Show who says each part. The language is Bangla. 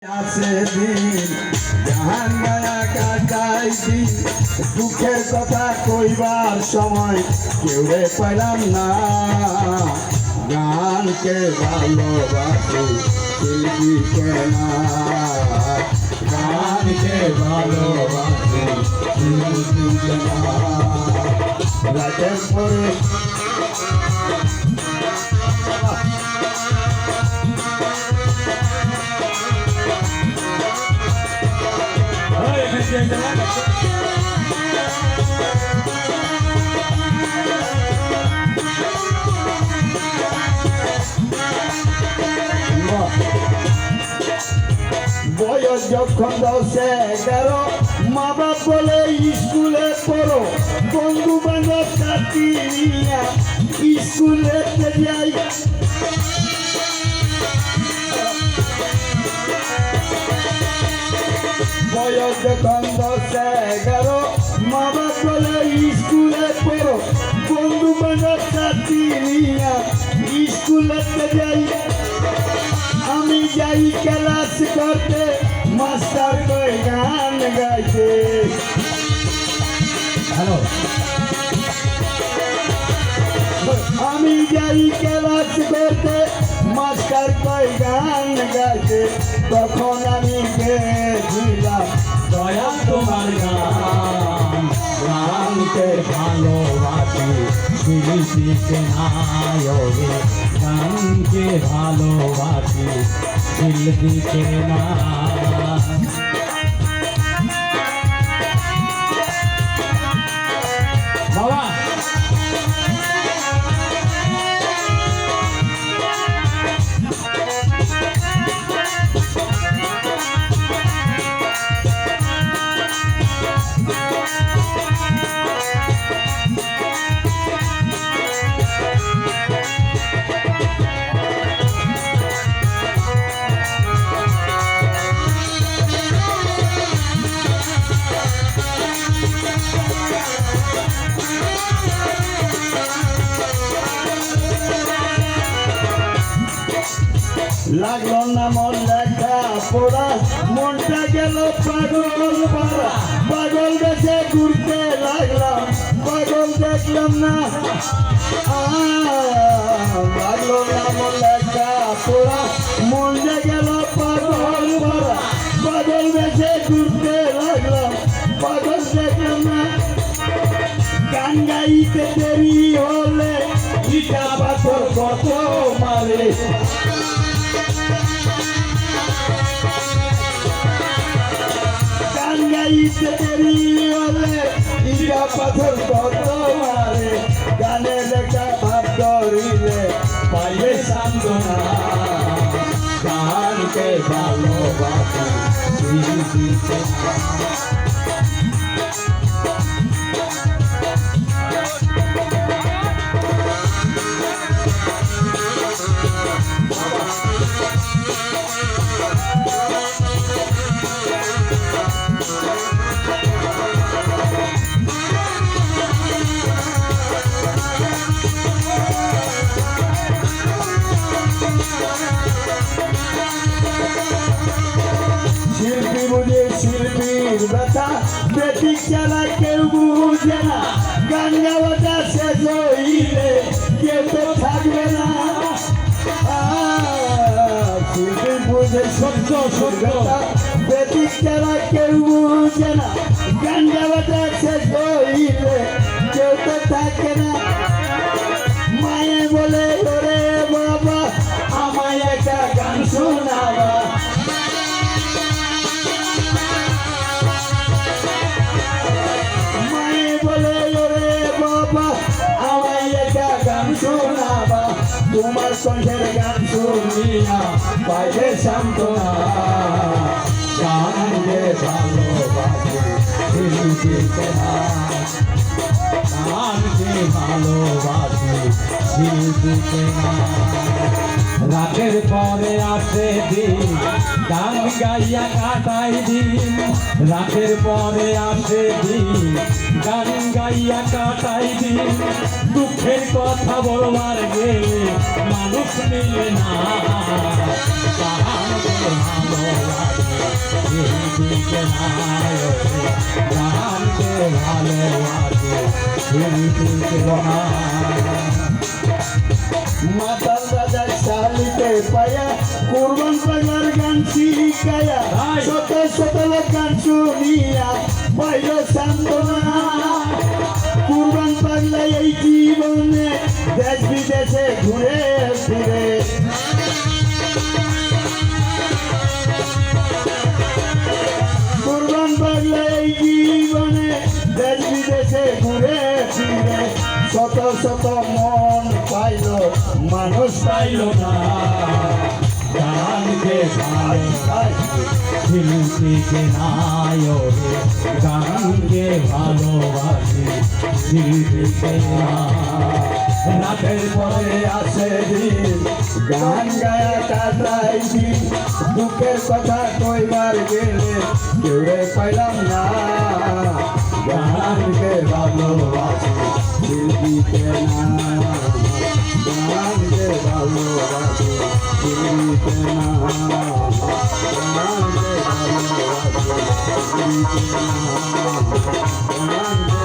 Speaker 1: আছে দিন জাহান মায়া কাটাই দিন দুঃখের কথা কইবার সময় কেউরে পাইলাম না গানকে ভালোবাসি শিল্পী কেনা গানকে ভালোবাসি শিল্পী কেনা রাতের পরে বয়স যখন 10-11 মা বাপ বলে স্কুলে পড়ো বন্ধু বান্ধব সাথী নিয়া স্কুলে যাই বয়স যখন 10-11 মা বাপ বলে স্কুলে পড়ো বন্ধু বান্ধব সাথী নিয়া স্কুলে যাই আমি যাই ক্লাস করতে মাস্টার কই গান গাইতে হ্যালো আমি যাই ক্লাস করতে মাস্টার কই গান গাইতে তখন আমি গেছিলাম দয়া তোমার গান গানকে ভালোবাসি শিল্পীকে নায়কে গানকে ভালোবাসি শিল্পীকে না বাবা লাগলো না মন লেখা পড়া মনটা গেল পাগল পাড়া পাগল দেশে ঘুরতে লাগলাম পাগল দেখলাম না লাগলো না মন লেখা পড়া মনটা গেল পাগল পাড়া পাগল দেশে ঘুরতে লাগলাম পাগল দেখলাম না গান গাইতে দেরি হলে ইটা পাথর কত মারে গাইতে দেরি হলে ইটা পাথর কত মারে গানে লেখা ভাব ধরিলে পাইলে সান্ত্বনা গানকে ভালোবাসি শিল্পীকে শিল্পী বুঝে শিল্পীর ব্যথা বেটি চালা কেউ বুঝে না গান গাওয়াটা শেষ হইলে কেউ তো থাকবে না শিল্পী বুঝে সত্য সত্য বেটি চালা কেউ বুঝে না গান গাওয়াটা শেষ হইলে কেউ তো থাকে না মায়ে বলে ওরে বাবা আমায় একটা গান শোনাবা তোমার কণ্ঠের গান শুনিয়া পাইলে সান্ত্বনা গানকে ভালোবাসি শিল্পীকে না গানকে ভালোবাসি শিল্পীকে না রাতের পরে আসে দিন গান গাইয়া কাটাই দিন রাতের পরে আসে দিন গান গাইয়া কাটাই দিন দুঃখের কথা বলবার গেলে মানুষ মিলে না।
Speaker 2: শিল্পীকে নাই গানকে ভালোবাসি শিল্পীকে নাই।
Speaker 1: মাতাল রাজা শালিতে পায়া কুরবান পাগলার গান শিখায়া শত শত লোক গান শুনিয়া পাইল সান্ত্বনা। কুরবান পাগলা এই জীবনে দেশ বিদেশে ঘুরে ফিরে কুরবান পাগলা এই জীবনে দেশ বিদেশে ঘুরে ফিরে শত শত মন পাইল মানুষ পাইল না।
Speaker 2: গানকে ভালোবাসি শিল্পীকে নাই গানকে ভালোবাসি শিল্পীকে নাই। রাতের পরে আসে দিন
Speaker 1: গান গায়া কাটাই দিন দুঃখের কথা কইবার গেলে কেউ রে পাইলাম না। গানকে ভালোবাসি শিল্পীকে না গানকে ভালোবাসি শিল্পীকে না গানকে ভালোবাসি শিল্পীকে না গানকে